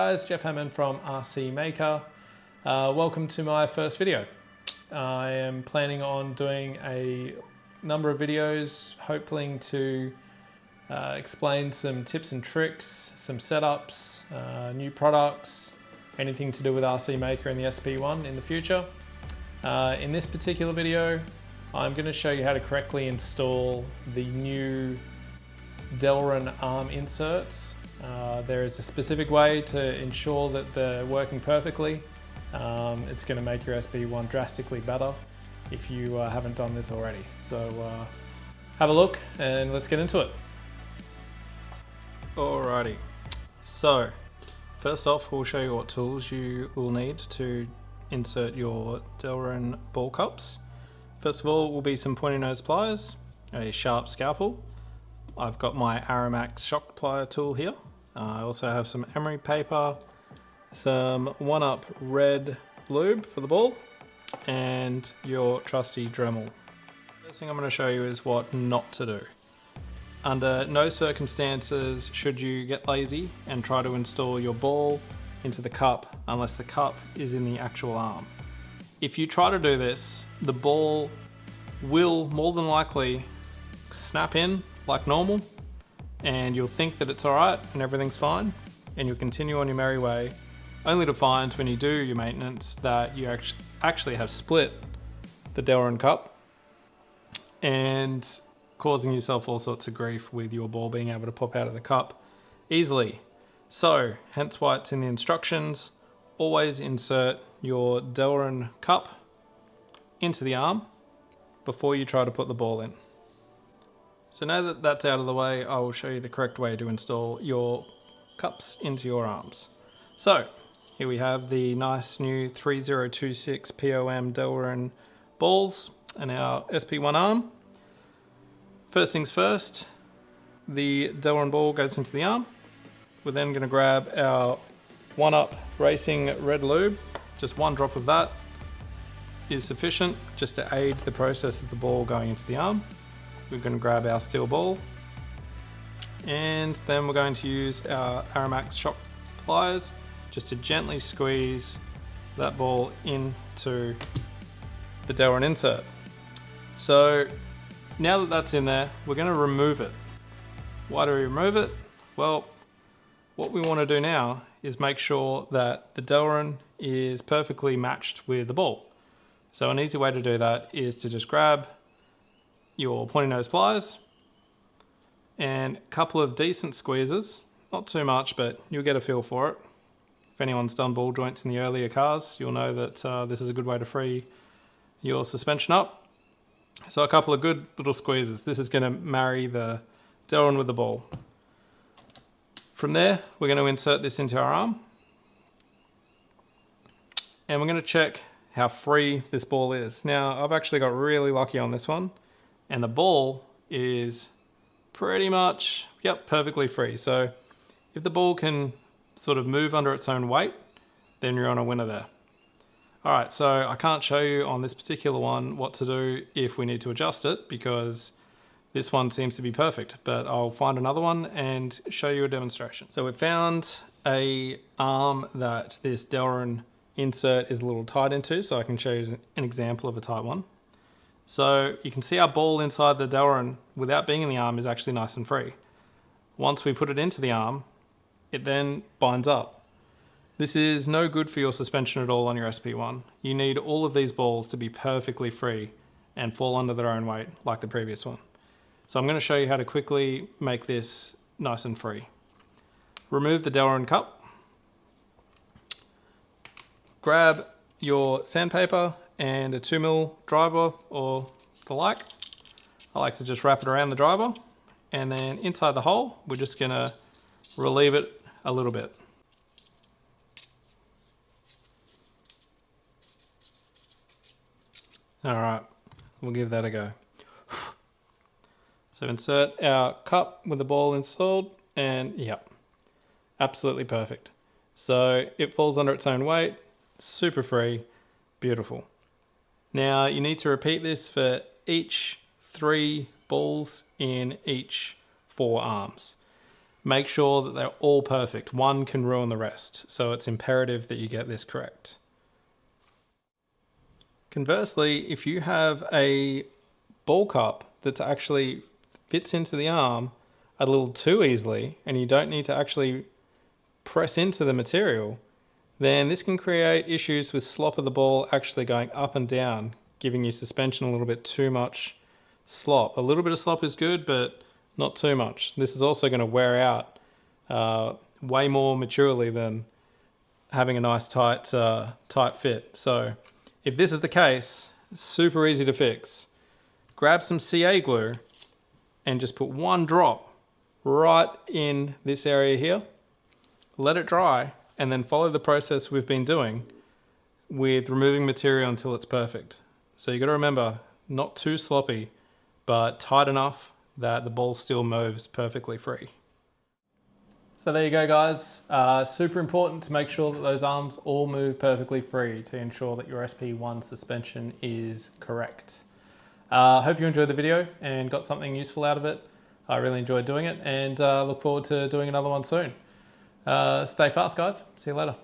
guys, Jeff Hamon from RC Maker. Welcome to my first video. I am planning on doing a number of videos, hoping to explain some tips and tricks, some setups, new products, anything to do with RC Maker and the SP1 in the future. In this particular video, I'm going to show you how to correctly install the new Delrin arm inserts. There is a specific way to ensure that they're working perfectly. It's going to make your SP1 drastically better if you haven't done this already. So have a look and let's get into it. Alrighty, so first off we'll show you what tools you will need to insert your Delrin ball cups. First of all will be some pointy nose pliers, a sharp scalpel. I've got my Aramax shock plier tool here. I also have some emery paper, some 1-up red lube for the ball, and your trusty Dremel. First thing I'm going to show you is what not to do. Under no circumstances should you get lazy and try to install your ball into the cup unless the cup is in the actual arm. If you try to do this, the ball will more than likely snap in like normal, and you'll think that it's alright and everything's fine, and you'll continue on your merry way, only to find when you do your maintenance that you actually have split the Delrin cup and causing yourself all sorts of grief with your ball being able to pop out of the cup easily. So, hence why it's in the instructions, always insert your Delrin cup into the arm before you try to put the ball in. So now that that's out of the way, I will show you the correct way to install your cups into your arms. So here we have the nice new 3026 POM Delrin balls and our SP1 arm. First things first, the Delrin ball goes into the arm. We're then going to grab our 1-up racing red lube. Just 1 drop of that is sufficient just to aid the process of the ball going into the arm. We're going to grab our steel ball, and then we're going to use our Aramax shock pliers just to gently squeeze that ball into the Delrin insert. So now that that's in there, we're going to remove it. Why do we remove it? Well, what we want to do now is make sure that the Delrin is perfectly matched with the ball. So an easy way to do that is to just grab your pointy nose pliers and a couple of decent squeezes, not too much, but you'll get a feel for it. If anyone's done ball joints in the earlier cars, you'll know that this is a good way to free your suspension up. So a couple of good little squeezes. This is going to marry the Delrin with the ball. From there, we're going to insert this into our arm, and we're going to check how free this ball is. Now, I've actually got really lucky on this one, and the ball is pretty much, perfectly free. So if the ball can sort of move under its own weight, then you're on a winner there. All right, so I can't show you on this particular one what to do if we need to adjust it, because this one seems to be perfect, but I'll find another one and show you a demonstration. So we found a arm that this Delrin insert is a little tight into, so I can show you an example of a tight one. So you can see our ball inside the Delrin without being in the arm is actually nice and free. Once we put it into the arm, it then binds up. This is no good for your suspension at all on your SP1. You need all of these balls to be perfectly free and fall under their own weight like the previous one. So I'm going to show you how to quickly make this nice and free. Remove the Delrin cup. Grab your sandpaper and a 2mm driver or the like. I like to just wrap it around the driver, and then inside the hole we're just going to relieve it a little bit. Alright, we'll give that a go. So insert our cup with the ball installed, and absolutely perfect. So it falls under its own weight, super free, beautiful. Now you need to repeat this for each 3 balls in each 4 arms. make sure that they're all perfect. One can ruin the rest, so it's imperative that you get this correct. Conversely, if you have a ball cup that actually fits into the arm a little too easily and you don't need to actually press into the material, then this can create issues with slop of the ball actually going up and down, giving you suspension a little bit too much slop. A little bit of slop is good, but not too much. This is also going to wear out way more maturely than having a nice tight fit. So if this is the case, super easy to fix. Grab some CA glue and just put one drop right in this area here. Let it dry and then follow the process we've been doing with removing material until it's perfect. So you got to remember, not too sloppy, but tight enough that the ball still moves perfectly free. So there you go, guys. Super important to make sure that those arms all move perfectly free to ensure that your SP1 suspension is correct. Hope you enjoyed the video and got something useful out of it. I really enjoyed doing it and look forward to doing another one soon. Stay fast, guys. See you later.